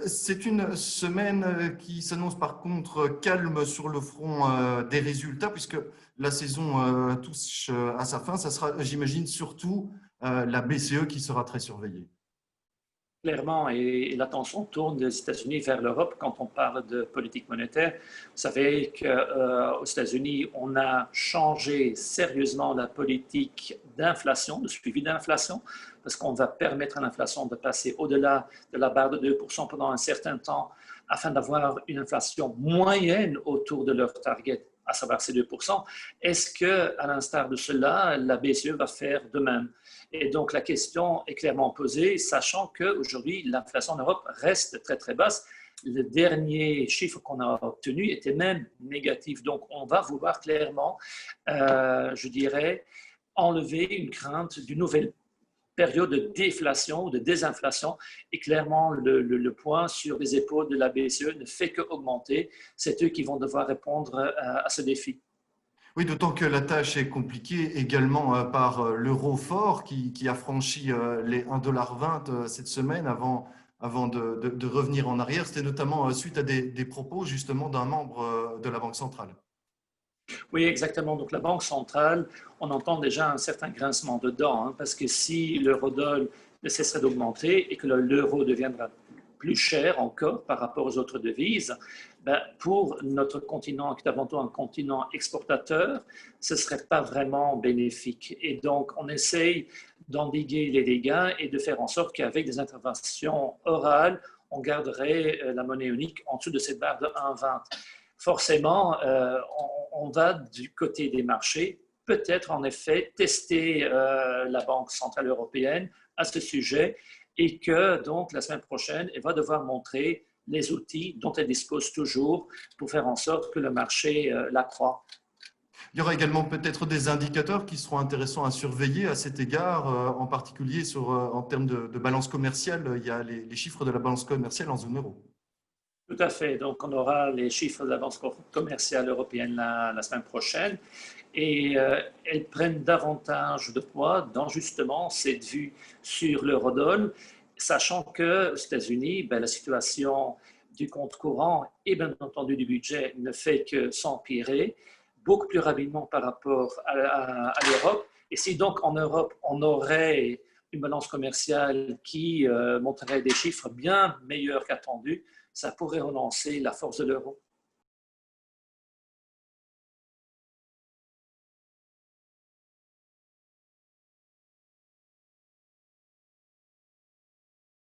C'est une semaine qui s'annonce par contre calme sur le front des résultats, puisque la saison touche à sa fin. Ça sera, j'imagine, surtout la BCE qui sera très surveillée. Clairement, et l'attention tourne des États-Unis vers l'Europe quand on parle de politique monétaire. Vous savez qu'aux États-Unis, on a changé sérieusement la politique d'inflation, de suivi d'inflation, parce qu'on va permettre à l'inflation de passer au-delà de la barre de 2% pendant un certain temps afin d'avoir une inflation moyenne autour de leur target, à savoir ces 2%. Est-ce que, à l'instar de cela, la BCE va faire de même? Et donc, la question est clairement posée, sachant qu'aujourd'hui, l'inflation en Europe reste très, très basse. Le dernier chiffre qu'on a obtenu était même négatif. Donc, on va vouloir clairement, je dirais, enlever une crainte d'une nouvelle période de déflation ou de désinflation. Et clairement, le poids sur les épaules de la BCE ne fait qu'augmenter. C'est eux qui vont devoir répondre à ce défi. Oui, d'autant que la tâche est compliquée également par l'euro fort qui a franchi les 1,20 $ cette semaine avant de revenir en arrière. C'était notamment suite à des propos justement d'un membre de la Banque centrale. Oui, exactement. Donc, la Banque centrale, on entend déjà un certain grincement de dents, hein, parce que si l'eurodoll ne cesserait d'augmenter et que l'euro deviendra plus cher encore par rapport aux autres devises, ben, pour notre continent, qui est avant tout un continent exportateur, ce ne serait pas vraiment bénéfique. Et donc, on essaye d'endiguer les dégâts et de faire en sorte qu'avec des interventions orales, on garderait la monnaie unique en dessous de cette barre de 1,20. Forcément, on va du côté des marchés, peut-être en effet tester la Banque centrale européenne à ce sujet et que donc la semaine prochaine, elle va devoir montrer les outils dont elle dispose toujours pour faire en sorte que le marché l'accroît. Il y aura également peut-être des indicateurs qui seront intéressants à surveiller à cet égard, en particulier en termes de balance commerciale. Il y a les chiffres de la balance commerciale en zone euro. Tout à fait. Donc, on aura les chiffres de la Banque commerciale européenne la semaine prochaine et elles prennent davantage de poids dans justement cette vue sur l'eurodoll, sachant qu'aux États-Unis, ben, la situation du compte courant et bien entendu du budget ne fait que s'empirer beaucoup plus rapidement par rapport à l'Europe. Et si donc en Europe, on aurait une balance commerciale qui montrerait des chiffres bien meilleurs qu'attendus, ça pourrait relancer la force de l'euro.